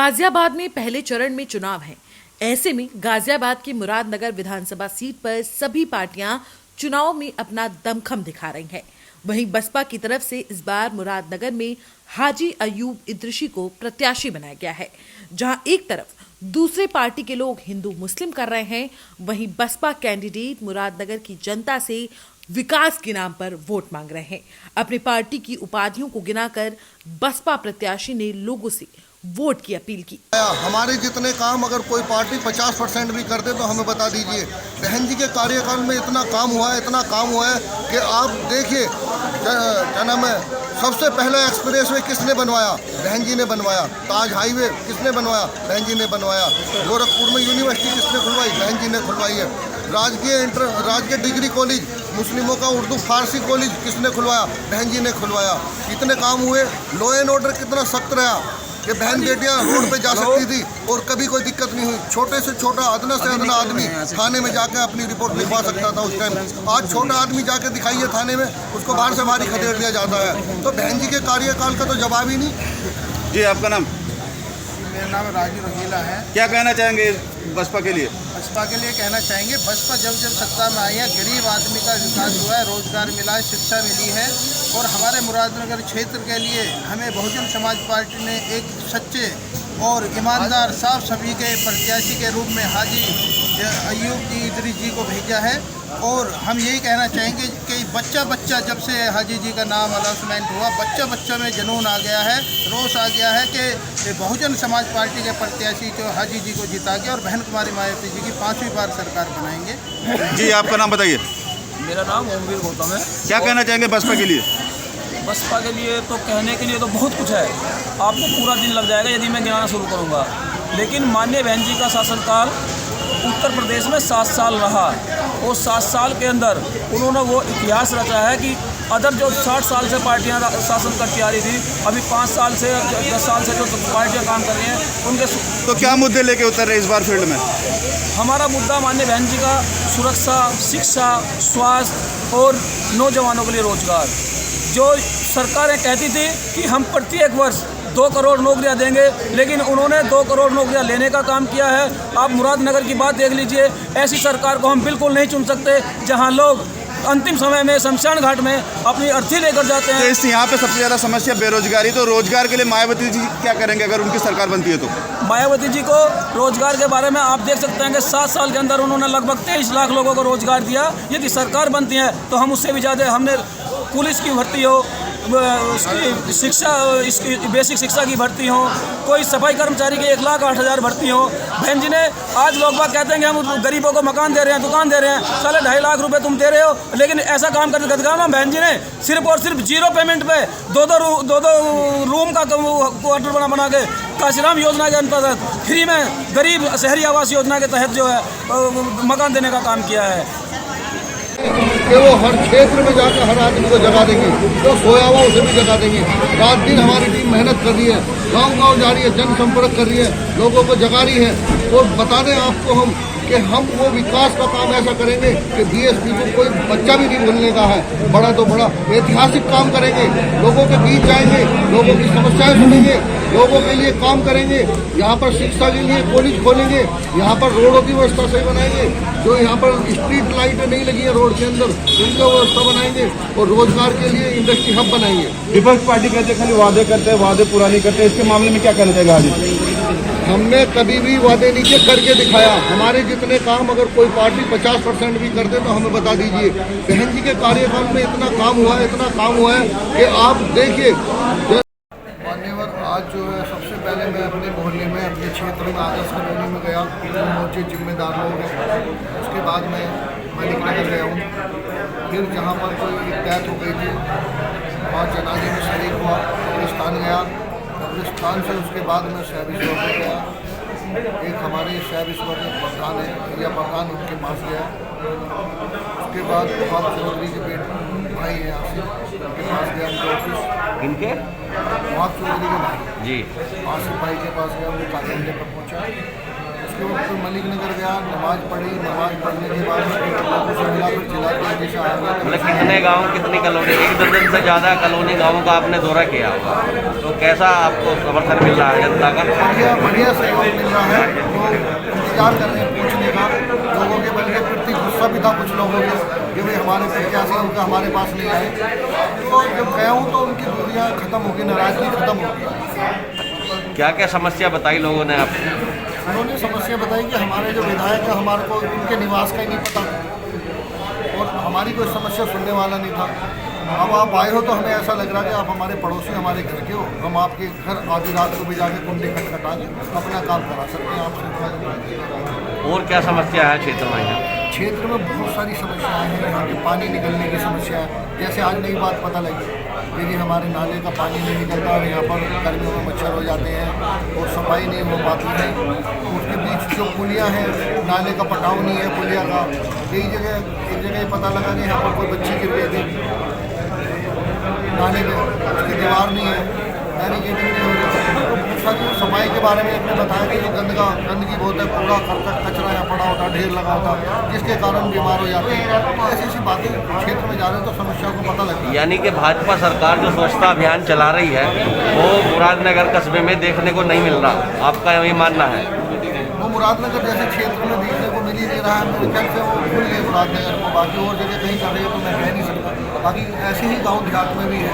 गाजियाबाद में पहले चरण में चुनाव है। ऐसे में गाजियाबाद की मुरादनगर विधानसभा सीट पर सभी पार्टियां चुनाव में अपना दमखम दिखा रही हैं। वहीं बसपा की तरफ से इस बार मुरादनगर में हाजी अयूब इद्रिसी को प्रत्याशी बनाया गया है। जहां एक तरफ दूसरे पार्टी के लोग हिंदू मुस्लिम कर रहे हैं, वहीं बसपा कैंडिडेट मुरादनगर की जनता से विकास के नाम पर वोट मांग रहे हैं। अपनी पार्टी की उपाधियों को गिनाकर बसपा प्रत्याशी ने लोगों से वोट की अपील की। हमारे जितने काम अगर कोई पार्टी 50% भी कर दे तो हमें बता दीजिए। बहन जी के कार्यकाल में इतना काम हुआ है कि आप देखिए, क्या नाम है, सबसे पहले एक्सप्रेस वे किसने बनवाया? बहन जी ने बनवाया। ताज हाईवे किसने बनवाया? बहन जी ने बनवाया। गोरखपुर में यूनिवर्सिटी किसने खुलवाई? बहन जी ने खुलवाई है। राजकीय डिग्री कॉलेज मुस्लिमों का उर्दू फारसी कॉलेज किसने खुलवाया? बहन जी ने खुलवाया। इतने काम हुए। लॉ एंड ऑर्डर कितना सख्त रहा कि बहन बेटियां रोड पे जा सकती थी और कभी कोई दिक्कत नहीं हुई। छोटे से छोटा अदना से अदना आदमी थाने में जाकर अपनी रिपोर्ट लिखवा सकता था उस टाइम। आज छोटा आदमी जाके दिखाइए थाने में, उसको बाहर से बाहर खदेड़ दिया जाता है। तो बहन जी के कार्यकाल का तो जवाब ही नहीं। जी, आपका नाम? मेरा नाम राजू रंगीला है। क्या कहना चाहेंगे बसपा के लिए? बसपा के लिए कहना चाहेंगे, बसपा जब सत्ता में आई है, गरीब आदमी का विकास हुआ है, रोजगार मिला है, शिक्षा मिली है। और हमारे मुरादनगर क्षेत्र के लिए हमें बहुजन समाज पार्टी ने एक सच्चे और ईमानदार साफ सभी के प्रत्याशी के रूप में हाजी अयूब इद्रिसी जी को भेजा है। और हम यही कहना चाहेंगे कि बच्चा जब से हाजी जी का नाम अनाउंसमेंट हुआ, बच्चा में जुनून आ गया है, रोष आ गया है कि बहुजन समाज पार्टी के प्रत्याशी को हाजी जी को जिता के और बहन कुमारी मायावती जी की 5वीं बार सरकार बनाएंगे। जी, आपका नाम बताइए। मेरा नाम ओमवीर गौतम है। क्या कहना चाहेंगे बसपा के लिए? बसपा के लिए तो कहने के लिए तो बहुत कुछ है, आपको पूरा दिन लग जाएगा यदि मैं गिनाना शुरू करूँगा। लेकिन माननीय बहन जी का शासनकाल उत्तर प्रदेश में 7 साल रहा और 7 साल के अंदर उन्होंने वो इतिहास रचा है कि अदर जो 60 साल से पार्टियां शासन करती आ रही थी, अभी 5 साल से 10 साल से जो पार्टियां काम कर रही हैं उनके। तो क्या मुद्दे लेके उतर रहे इस बार फील्ड में? हमारा मुद्दा माननीय बहन जी का सुरक्षा, शिक्षा, स्वास्थ्य और नौजवानों के लिए रोजगार। जो सरकारें कहती थी कि हम प्रत्येक वर्ष 2 करोड़ नौकरियां देंगे, लेकिन उन्होंने 2 करोड़ नौकरियां लेने का काम किया है। आप मुरादनगर की बात देख लीजिए, ऐसी सरकार को हम बिल्कुल नहीं चुन सकते जहां लोग अंतिम समय में शमशान घाट में अपनी अर्थी लेकर जाते हैं। तो यहाँ पे सबसे ज़्यादा समस्या बेरोजगारी, तो रोजगार के लिए मायावती जी क्या करेंगे अगर उनकी सरकार बनती है तो? मायावती जी को रोजगार के बारे में आप देख सकते हैं कि 7 साल के अंदर उन्होंने लगभग 23 लाख लोगों को रोजगार दिया। यदि सरकार बनती है तो हम उससे भी ज़्यादा, हमने पुलिस की भर्ती हो, उसकी शिक्षा, इसकी बेसिक शिक्षा की भर्ती हो, कोई सफाई कर्मचारी की 1,08,000 भर्ती हो। बहन जी ने, आज लोग बात कहते हैं कि हम गरीबों को मकान दे रहे हैं, दुकान दे रहे हैं, 2.5 लाख रुपए तुम दे रहे हो, लेकिन ऐसा काम करके दिखाया बहन जी ने सिर्फ और सिर्फ 0 पेमेंट पे दो रूम का क्वार्टर बना के काशीराम योजना के अंतर्गत फ्री में गरीब शहरी आवास योजना के तहत जो है मकान देने का काम किया है। कि वो हर क्षेत्र में जाकर हर आदमी को जगा देंगे, जो सोया हुआ उसे भी जगा देंगे। रात दिन हमारी टीम मेहनत कर रही है, गांव जा रही है, जनसंपर्क कर रही है, लोगों को जगा रही है। और बता दें आपको हम कि हम वो विकास का काम ऐसा करेंगे कि बीएसपी को कोई बच्चा भी नहीं भूलने का है। बड़ा तो बड़ा ऐतिहासिक काम करेंगे, लोगों के बीच जाएंगे, लोगों की समस्याएं सुनेंगे, लोगों के लिए काम करेंगे। यहाँ पर शिक्षा के लिए कॉलेज खोलेंगे, यहाँ पर रोडों की व्यवस्था सही बनाएंगे, जो यहाँ पर स्ट्रीट लाइटें नहीं लगी है रोड के अंदर उनकी व्यवस्था बनाएंगे और रोजगार के लिए इंडस्ट्री हब बनाएंगे। विपक्ष पार्टी कहते खाली वादे करते हैं, वादे पूरा नहीं करते, इसके मामले में क्या कहना चाहेगा? हमने कभी भी वादे नीचे करके दिखाया। हमारे जितने काम अगर कोई पार्टी 50% भी कर दे तो हमें बता दीजिए। बहन जी के कार्यकाल में इतना काम हुआ है कि आप देखिए। मान्यवर, आज जो है सबसे पहले मैं अपने मोहल्ले में, अपने क्षेत्र में आदर्श कॉलोनी में गया, पहुँचे जिम्मेदार लोग हैं। उसके बाद मैं मलिक नगर गया हूँ। फिर जहाँ पर कोई डेथ हो गई थी वहाँ जनाजे में शरीक हुआ, कब्रिस्तान गया। कब्रिस्तान से उसके बाद मैं शहब ईश्वर में गया। एक हमारे शहब ईश्वर में प्रधान है, एरिया प्रधान, उनके पास गया। उसके बाद वहाँ चौधरी के बेटे भाई है आसिफ, उनके पास गया, उनके ऑफिस। इनके वहाँ चौधरी के भाई जी आसिफ भाई के पास गया, उनके कार्यालय पर पहुँचा। उसके बाद फिर मलिक नगर गया, नमाज़ पढ़ी। नमाज़ पढ़ने के बाद लोगों से मिला, फिर जिला के आया मतलब कितने गांव, कितनी कॉलोनी, 1 दर्जन से ज़्यादा कॉलोनी गाँवों का आपने दौरा किया होगा, तो कैसा आपको समर्थन मिल रहा है जनता का? बढ़िया सहयोग मिल रहा है। तो इंतजार कर रहे हैं पूछने का, लोगों के बल्कि प्रति गुस्सा भी था कुछ लोगों के कि भाई हमारे प्रत्याशी उनका हमारे पास नहीं आए। तो जब गया हूँ तो उनकी दूरियाँ खत्म हो गई, नाराजगी खत्म हो गई। क्या क्या समस्या बताई लोगों ने आपको? उन्होंने समस्या बताई कि हमारे जो विधायक है हमारे को उनके निवास का ही नहीं पता और हमारी कोई समस्या सुनने वाला नहीं था। अब आप आए हो तो हमें ऐसा लग रहा है कि आप हमारे पड़ोसी, हमारे घर के हो, हम आपके घर आधी रात को भी जाके कुंडे खटखटा के अपना काम करा सकते हैं आपसे। और क्या समस्या है क्षेत्र में यहाँ? क्षेत्र में बहुत सारी समस्याएं हैं। यहाँ के पानी निकलने की समस्या है, जैसे आज नई बात पता लगी कि हमारे नाले का पानी नहीं निकलता और यहाँ पर गर्मियों में मच्छर हो जाते हैं और सफाई नहीं हो पाती है। उसके बीच जो पुलिया हैं, नाले का पटाव नहीं है पुलिया का। एक जगह पता लगा कि यहाँ पर कोई बच्ची गिर गई थी नाले में, उसकी दीवार नहीं है, बैरिकेडिंग नहीं हो रही। तो बहुत सारी सफाई के बारे में आपने बताया कि जो गंदगी बहुत है, कूड़ा करकट कचरा यहाँ पड़ा होता, ढेर लगा होता, जिसके कारण बीमार हो जाते हैं। तो ऐसी ऐसी बातें क्षेत्र में जा रहे हैं तो समस्या को पता लगता है। यानी कि भाजपा सरकार जो स्वच्छता अभियान चला रही है वो मुरादनगर कस्बे में देखने को नहीं मिल रहा, आपका यही मानना है? वो मुरादनगर जैसे क्षेत्र में देखने को मिल ही नहीं रहा है। मेरे ख्याल से वो भूल गए मुरादनगर को, बाकी और जगह कहीं कर रहे हैं तो मैं कह नहीं सकता। बाकी ऐसे ही गाँव देहात में भी है,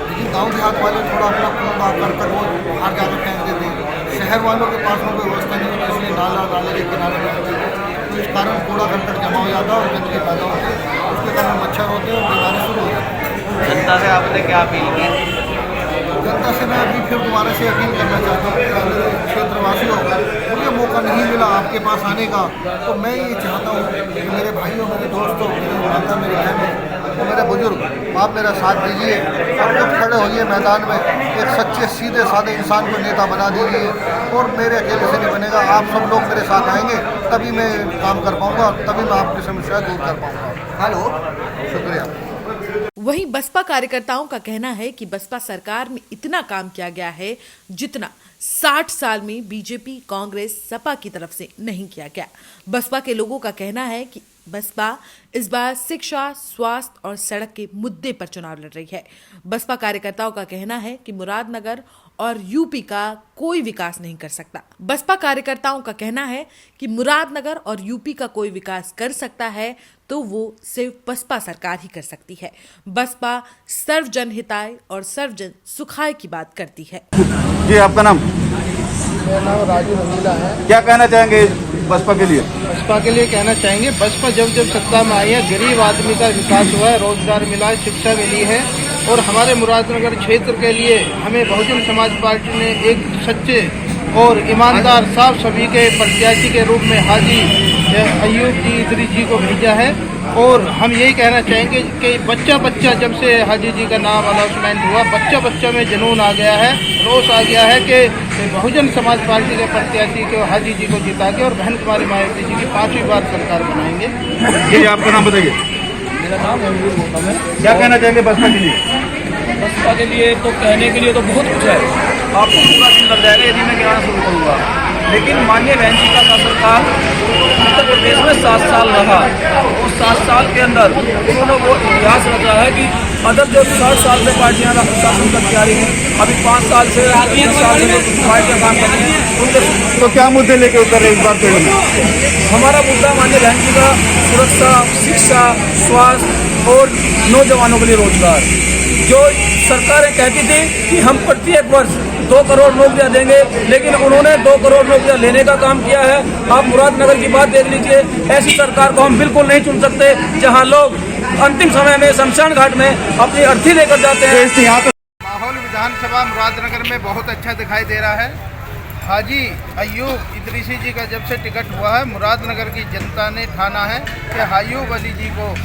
लेकिन गांव देहात वाले थोड़ा अपना कूड़ा करकट वो बाहर जाकर फेंक देते हैं। शहर वालों के पास में कोई व्यवस्था नहीं होती, इसलिए नाले के किनारे फेंक देते हैं। तो इस कारण कूड़ा करकट जमा हो जाता है और गंदगी पैदा होती है, उसके कारण मच्छर होते हैं और बीमारी शुरू हो जाती है। जनता से आपने क्या अपील की? जनता से मैं अभी फिर दोबारा से अपील करना चाहता हूँ कि क्षेत्रवासियों मुझे मौका नहीं मिला आपके पास आने का, तो मैं ये चाहता हूँ कि मेरे भाइयों, मेरे दोस्तों, मेरे माता, मेरी बहन और मेरे बुजुर्ग, आप मेरा साथ दीजिए, आप लोग खड़े होइए मैदान में, एक सच्चे सीधे साधे इंसान को नेता बना दीजिए। और मेरे अकेले से नहीं बनेगा, आप सब लोग मेरे साथ आएंगे तभी मैं काम कर पाऊँगा, तभी मैं आपकी समस्या दूर कर पाऊँगा। हेलो, शुक्रिया। वहीं बसपा कार्यकर्ताओं का कहना है कि बसपा सरकार में इतना काम किया गया है जितना 60 साल में बीजेपी, कांग्रेस, सपा की तरफ से नहीं किया गया। बसपा के लोगों का कहना है कि बसपा इस बार शिक्षा, स्वास्थ्य और सड़क के मुद्दे पर चुनाव लड़ रही है। बसपा कार्यकर्ताओं का कहना है कि मुरादनगर और यूपी का कोई विकास नहीं कर सकता। बसपा कार्यकर्ताओं का कहना है कि मुरादनगर और यूपी का कोई विकास कर सकता है तो वो सिर्फ बसपा सरकार ही कर सकती है। बसपा सर्वजन हिताय और सर्वजन सुखाय की बात करती है। जी, आपका नाम? मेरा नाम राजू रंगीला है। क्या कहना चाहेंगे बसपा के लिए? बसपा के लिए कहना चाहेंगे, बसपा जब सत्ता में आई है गरीब आदमी का विकास हुआ है, रोजगार मिला है, शिक्षा मिली है। और हमारे मुरादनगर क्षेत्र के लिए हमें बहुजन समाज पार्टी ने एक सच्चे और ईमानदार साफ सभी के प्रत्याशी के रूप में हाजी अयूब जी इदरीस जी को भेजा है। और हम यही कहना चाहेंगे कि बच्चा जब से हाजी जी का नाम अनाउंसमेंट हुआ, बच्चा में जुनून आ गया है, रोष आ गया है कि बहुजन समाज पार्टी के प्रत्याशी को हाजी जी को जिता के और बहन कुमारी मायावती जी की 5वीं बार सरकार बनाएंगे। जी, आपका नाम बताइए। मेरा नाम महबूब मोहम्मद है। क्या कहना चाहेंगे बसपा के लिए? बसपा के लिए तो कहने के लिए तो बहुत कुछ है, आपको पूरा दिन लग जाएगा यदि मैं कहना शुरू करूँगा। लेकिन माननीय बहन जी का शासनकाल उत्तर प्रदेश में 7 साल रहा और 7 साल के अंदर उन्होंने वो इतिहास रचा है कि अदर जो 60 साल से पार्टियाँ शासन कर जा रही हैं, अभी 5 साल से 3 साल से पार्टियाँ काम कर रही हैं, उनके तो क्या मुद्दे लेके उतर रहे इस बार पेड़ में? हमारा मुद्दा माननीय बहन जी का सुरक्षा, शिक्षा, स्वास्थ्य और नौजवानों के लिए रोजगार। जो सरकारें कहती थी कि हम प्रत्येक वर्ष 2 करोड़ नौकरियां देंगे, लेकिन उन्होंने 2 करोड़ नौकरियां लेने का काम किया है। आप मुरादनगर की बात देख लीजिए, ऐसी सरकार को हम बिल्कुल नहीं चुन सकते जहां लोग अंतिम समय में शमशान घाट में अपनी अर्थी लेकर जाते हैं। माहौल विधानसभा मुरादनगर में बहुत अच्छा दिखाई दे रहा है। हाजी अयूब इदरीसी जी का जब से टिकट हुआ है, मुरादनगर की जनता ने ठाना है कि अयूब अली जी को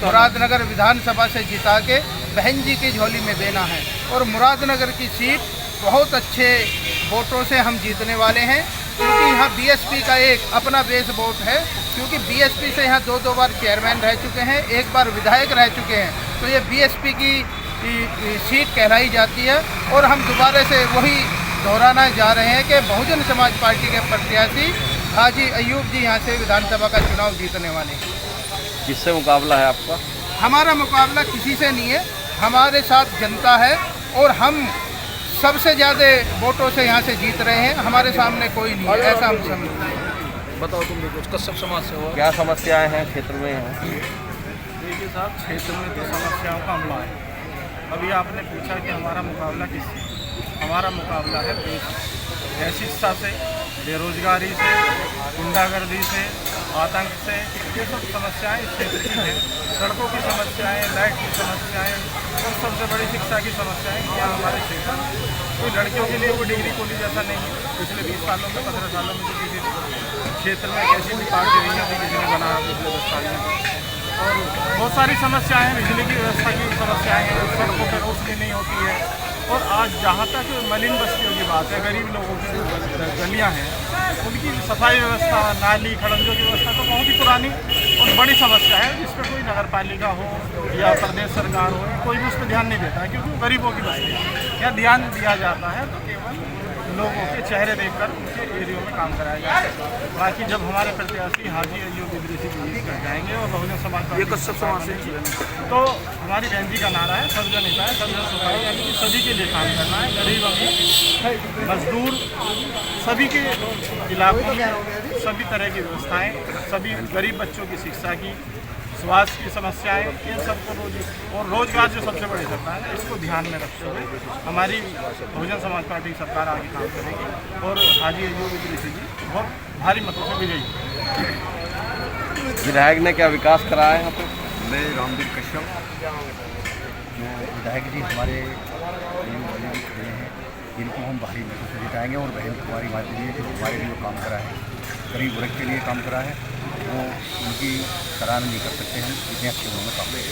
मुरादनगर विधानसभा से जिता के बहन जी की झोली में देना है। और मुरादनगर की सीट बहुत अच्छे वोटों से हम जीतने वाले हैं, क्योंकि यहाँ बीएसपी का एक अपना बेस वोट है, क्योंकि बीएसपी से यहाँ 2 बार चेयरमैन रह चुके हैं, 1 बार विधायक रह चुके हैं, तो ये बीएसपी की सीट कहलाई जाती है। और हम दोबारा से वही दोहराना जा रहे हैं कि बहुजन समाज पार्टी के प्रत्याशी हाजी अयूब जी यहाँ से विधानसभा का चुनाव जीतने वाले हैं। किससे मुकाबला है आपका? हमारा मुकाबला किसी से नहीं है, हमारे साथ जनता है और हम सबसे ज़्यादा वोटों से यहाँ से जीत रहे हैं। हमारे सामने कोई नहीं है, ऐसा हम समझते हैं। बताओ तुम भी कुछ कश्यप समाज से हो। क्या समस्याएं हैं क्षेत्र में यहाँ? देखिए साहब, क्षेत्र में तो समस्याओं का हमला है। अभी आपने पूछा कि हमारा मुकाबला किससे? हमारा मुकाबला है है शिक्षा से, बेरोजगारी से, गुंडागर्दी से, आतंक से। ये सब समस्याएं इस क्षेत्र की हैं। सड़कों की समस्याएं, लाइट की समस्याएं और सबसे बड़ी शिक्षा की समस्याएं यहाँ हमारे क्षेत्र में। कोई लड़कियों के लिए कोई डिग्री कॉलेज ऐसा नहीं है। पिछले 20 सालों में, 15 सालों में तो किसी क्षेत्र में एक ऐसी भी पार्टी रही है किसी ने बनाया पिछले 10 साल में। और बहुत सारी समस्याएं हैं, बिजली की व्यवस्था की समस्याएं हैं, सड़कों पर रोशनी नहीं होती है। और आज जहाँ तक मलिन बस्तियों की बात है, गरीब लोगों की जो गलियाँ हैं उनकी सफाई व्यवस्था, नाली खड़ंजों की व्यवस्था तो बहुत ही पुरानी और बड़ी समस्या है, जिस पर कोई नगर पालिका हो या प्रदेश सरकार हो, कोई भी उस पर ध्यान नहीं देता है, क्योंकि गरीबों की बस्ती है। या ध्यान दिया जाता है तो केवल लोगों के चेहरे देखकर उनके एरियो में काम कराया जाता है। बाकी जब हमारे प्रत्याशी हाजी अय्यूब इदरीसी जीत कर जाएंगे और बहुजन समाज पार्टी तो हमारी बहन जी का नारा है, सर्वजन हिताय सर्वजन सुखाय, यानी कि सभी के लिए काम करना है। गरीब, अमीर, मजदूर, सभी के इलाकों में सभी तरह की व्यवस्थाएं, सभी गरीब बच्चों की शिक्षा की, स्वास्थ्य की समस्याएं, इन सबको और रोजगार जो सबसे बड़ी सरकार है, इसको ध्यान में रखते हुए हमारी बहुजन समाज पार्टी की सरकार आगे काम करेगी और हाजी अय्यूब इदरीसी जी बहुत भारी मतों से विजयी। विधायक ने क्या विकास कराया यहाँ पे? मैं रामवीर कश्यप, जो विधायक जी हमारे खड़े हैं, जिनको हम भारी मतों से जिताएंगे। और बहन कुमारी माता जी जो हमारे लिए काम करा है, गरीब वर्ग के लिए काम करा है, वो उनकी सराहना नहीं कर सकते हैं, इतने अच्छे उन्होंने काम किया।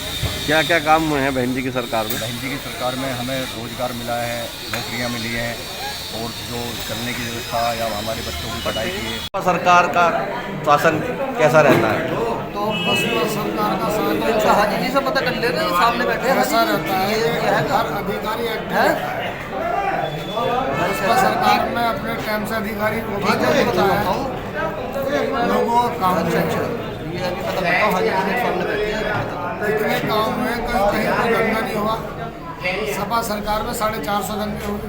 क्या क्या काम हुए हैं बहन जी की सरकार में? बहन जी की सरकार में हमें रोजगार मिला है, नौकरियां मिली हैं, और जो चलने की व्यवस्था या हमारे बच्चों की पढ़ाई की है। सरकार का शासन कैसा रहता है? तो बसपा सरकार का शासन हाजी जी से पता कर ले रहे हैं, सामने बैठे ऐसा रहता है, हर अधिकारी बसपा सरकार में अपने टाइम से अधिकारी को भी होता है, लोगों का काम ये अभी पता बताओ हाजी जी के सामने बैठे हैं। इतने काम हुए, कहीं कोई धंधा नहीं हुआ। सपा सरकार में 450 धंधे हुए।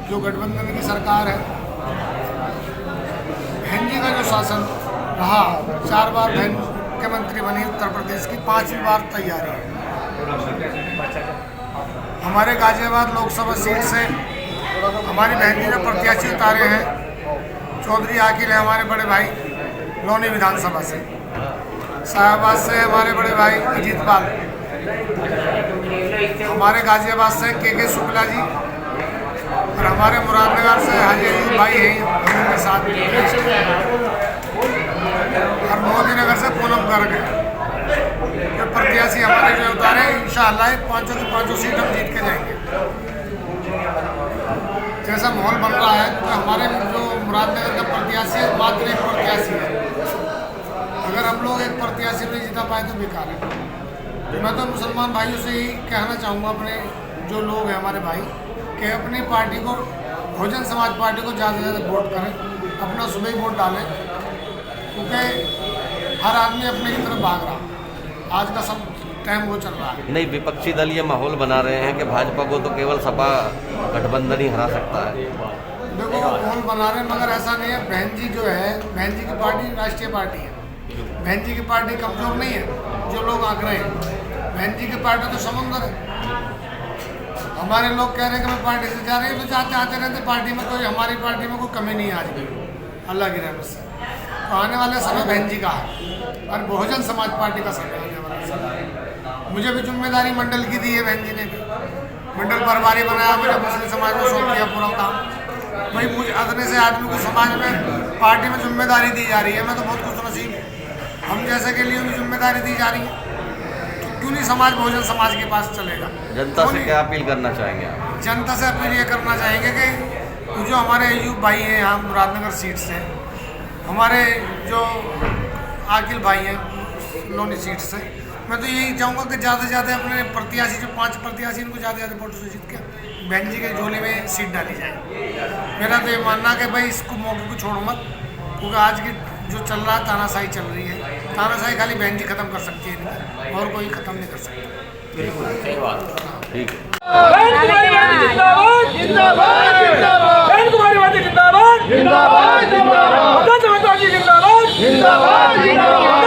जो गठबंधन की सरकार है, बहन जी का जो शासन रहा, 4 बार बहन मुख्यमंत्री बनी उत्तर प्रदेश की, 5वीं बार तैयारी है। हमारे गाजियाबाद लोकसभा सीट से हमारी बहन जी ने प्रत्याशी उतारे हैं। चौधरी आकिल है हमारे बड़े भाई लोनी विधानसभा से, शाहबाद से हमारे बड़े भाई अजीत पाल, हमारे गाजियाबाद से के शुक्ला जी, और हमारे मुरादनगर से हाजी अय्यूब भाई हैं उनके साथ, और मोदीनगर से पूनम गर्ग है। ये प्रत्याशी हमारे जो उतारे, इंशाअल्लाह 5 की 5 सीट हम जीत के जाएंगे। जैसा माहौल बन रहा है, तो हमारे जो मुरादनगर का प्रत्याशी है, मात्र एक प्रत्याशी है। अगर हम लोग एक प्रत्याशी नहीं जीता पाए तो बेकार है। मैं तो मुसलमान भाइयों से ही कहना चाहूँगा, अपने जो लोग हैं हमारे भाई, कि अपनी पार्टी को, बहुजन समाज पार्टी को ज़्यादा से ज़्यादा वोट करें, अपना सुबह ही वोट डालें, क्योंकि हर आदमी अपने की तरफ भाग रहा। आज का सब टाइम वो चल रहा है। नहीं, विपक्षी दल ये माहौल बना रहे हैं कि भाजपा को तो केवल सपा गठबंधन ही हरा सकता है। देखो, माहौल बना रहे हैं, मगर ऐसा नहीं है। बहन जी जो है, बहन जी की पार्टी राष्ट्रीय पार्टी है। बहन जी की पार्टी कमजोर नहीं है जो लोग आंक रहे हैं। बहन जी की पार्टी तो समुंदर है। हमारे लोग कह रहे हैं कि मैं पार्टी से जा रही हूँ, तो जाते आते रहते पार्टी में, कोई हमारी पार्टी में कोई कमी नहीं है आज भी, अल्लाह की रहमत से। तो आने वाले समय बहन जी का है और बहुजन समाज पार्टी का समय आने वाला समय। मुझे भी जिम्मेदारी मंडल की दी है बहन जी ने भी, मंडल प्रभारी बनाया, मुझे मुस्लिम समाज में सौंप दिया पूरा काम। वही मुझे अदने से आदमी को समाज में पार्टी में जिम्मेदारी दी जा रही है। मैं तो बहुत खुश नसीब, हम जैसे के लिए भी जिम्मेदारी दी जा रही है, तो क्यों नहीं समाज बहुजन समाज के पास चलेगा। जनता से क्या अपील करना चाहेंगे आप? जनता से अपील ये करना चाहेंगे कि जो हमारे अय्यूब भाई हैं यहाँ मुरादनगर सीट से, हमारे जो आकिल भाई हैं लोनी सीट से, मैं तो यही चाहूँगा कि ज़्यादा से ज़्यादा अपने प्रत्याशी, जो 5 प्रत्याशी, इनको ज़्यादा से ज़्यादा वोट से जीत के बहन जी के झोले में सीट डाली जाए। मेरा तो ये मानना है कि भाई इसको मौके को छोड़ो मत, क्योंकि आज की जो चल रहा है तानाशाही चल रही है। तानाशाही खाली बहन जी खत्म कर सकती है इनकी, और कोई खत्म नहीं कर सकता। बिल्कुल सही बात, ठीक है। जिंदाबाद।